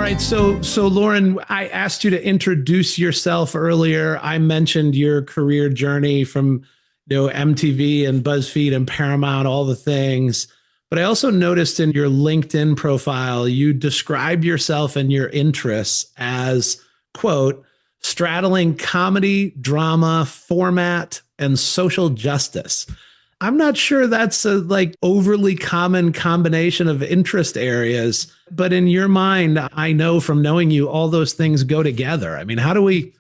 right. So Lauren, I asked you to introduce yourself earlier. I mentioned your career journey from, MTV and BuzzFeed and Paramount, all the things. But I also noticed in your LinkedIn profile, you describe yourself and your interests as, quote, straddling comedy, drama, format, and social justice. I'm not sure that's a overly common combination of interest areas, but in your mind, I know from knowing you, all those things go together. I mean, how do we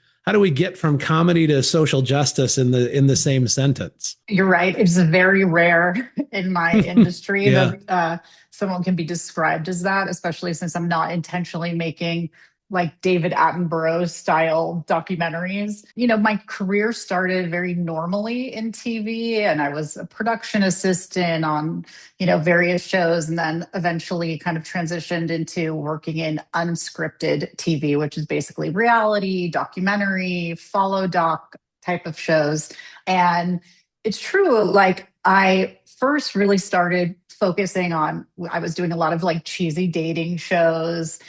get from comedy to social justice in the same sentence? You're right. It's very rare in my industry Yeah. that someone can be described as that, especially since I'm not intentionally making like David Attenborough style documentaries. My career started very normally in TV, and I was a production assistant on, various shows, and then eventually kind of transitioned into working in unscripted TV, which is basically reality, documentary, follow doc type of shows. And it's true. Like I first really started focusing on, I was doing a lot of like cheesy dating shows,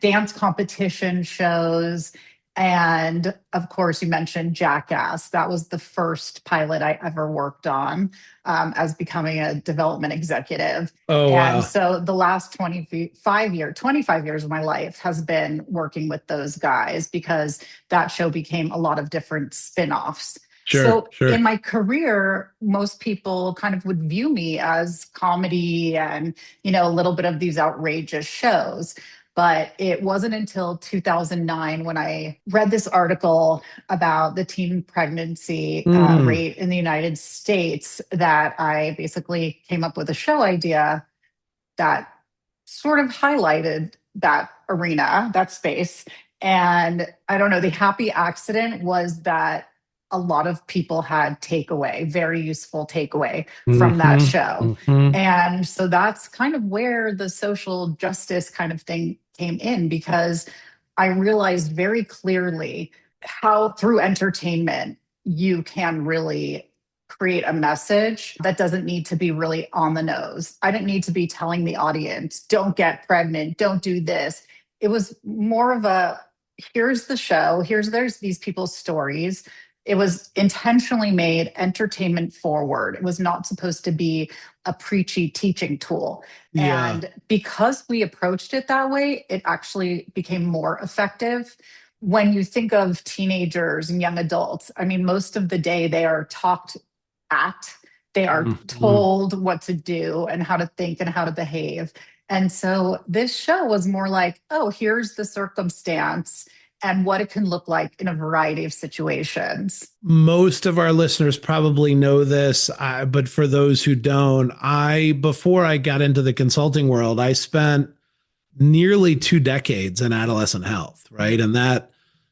dance competition shows. And of course, you mentioned Jackass. That was the first pilot I ever worked on as becoming a development executive. Oh, And wow. so the last 25 years of my life has been working with those guys because that show became a lot of different spin-offs. Sure, So sure. in my career, most people kind of would view me as comedy and, a little bit of these outrageous shows. But it wasn't until 2009 when I read this article about the teen pregnancy Mm, rate in the United States that I basically came up with a show idea that sort of highlighted that arena, that space. And I don't know, the happy accident was that a lot of people had takeaway, very useful takeaway from that hmm show. hmm And so that's kind of where the social justice kind of thing came in because I realized very clearly how through entertainment you can really create a message that doesn't need to be really on the nose. I didn't need to be telling the audience, don't get pregnant, don't do this. It was more of a here's the show, there's these people's stories. It was intentionally made entertainment forward. It was not supposed to be a preachy teaching tool. Yeah. And because we approached it that way, it actually became more effective. When you think of teenagers and young adults, I mean, most of the day they are talked at, they are hmm told what to do and how to think and how to behave. And so this show was more like, oh, here's the circumstance and what it can look like in a variety of situations. Most of our listeners probably know this, but for those who don't, before I got into the consulting world, I spent nearly 2 decades in adolescent health, right? And that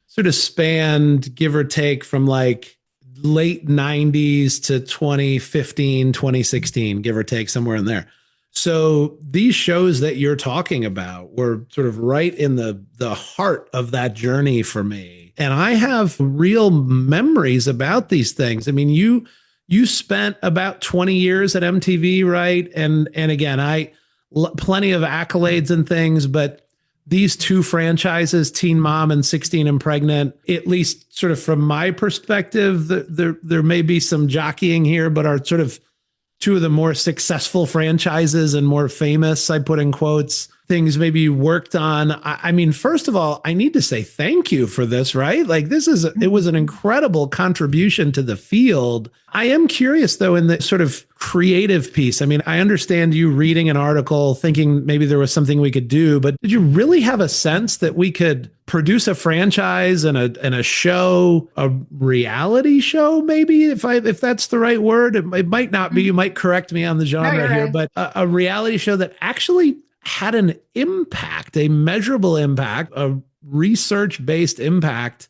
sort of spanned, give or take, from like late 90s to 2015, 2016, give or take, somewhere in there. So these shows that you're talking about were sort of right in the heart of that journey for me. And I have real memories about these things. I mean, you spent about 20 years at MTV, right? And again, plenty of accolades and things, but these two franchises, Teen Mom and 16 and Pregnant, at least sort of from my perspective, there may be some jockeying here, but are sort of two of the more successful franchises and more famous, I put in quotes, things maybe you worked on. I mean, first of all, I need to say thank you for this, right? Like it was an incredible contribution to the field. I am curious though, in the sort of creative piece. I mean, I understand you reading an article thinking maybe there was something we could do, but did you really have a sense that we could produce a franchise and a show, a reality show, maybe if that's the right word? It might not be. You might correct me on the No, genre you're here, right. but a reality show that actually had an impact, a measurable impact, a research based impact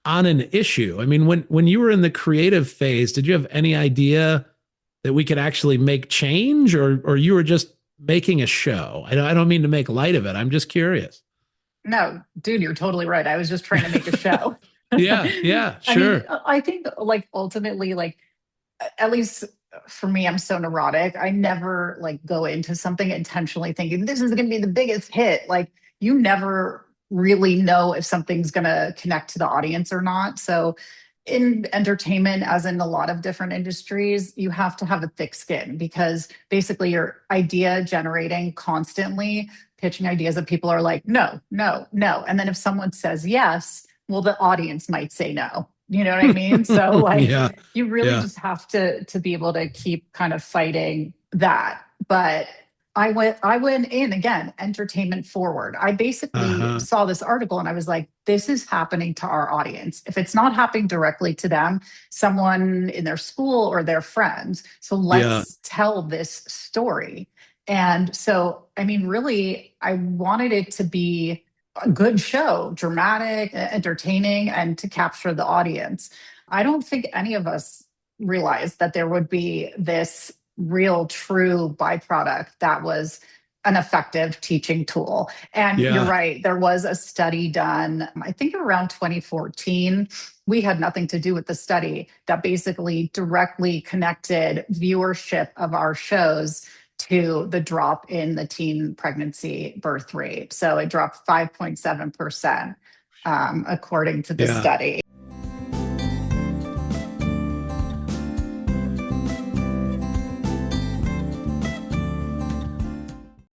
on an issue. I mean, when you were in the creative phase, did you have any idea that we could actually make change, or you were just making a show? I don't mean to make light of it. I'm just curious. No, dude, you're totally right. I was just trying to make a show. Yeah, yeah, I mean, sure. I think like ultimately, like at least for me, I'm so neurotic. I never like go into something intentionally thinking this is going to be the biggest hit. Like you never really know if something's going to connect to the audience or not. So in entertainment, as in a lot of different industries, you have to have a thick skin because basically you're idea generating constantly, pitching ideas that people are like, no, no, no. And then if someone says yes, well, the audience might say no. You know what I mean? So like Yeah. you really Yeah. just have to be able to keep kind of fighting that. But I went in again, entertainment forward. I basically Uh-huh. saw this article and I was like, this is happening to our audience. If it's not happening directly to them, someone in their school or their friends. So Yeah. let's tell this story. And so, I mean, really, I wanted it to be a good show, dramatic, entertaining, and to capture the audience. I don't think any of us realized that there would be this real, true byproduct that was an effective teaching tool. And you're Yeah. right, there was a study done, I think around 2014. We had nothing to do with the study that basically directly connected viewership of our shows to the drop in the teen pregnancy birth rate. So it dropped 5.7%, according to the Yeah. study.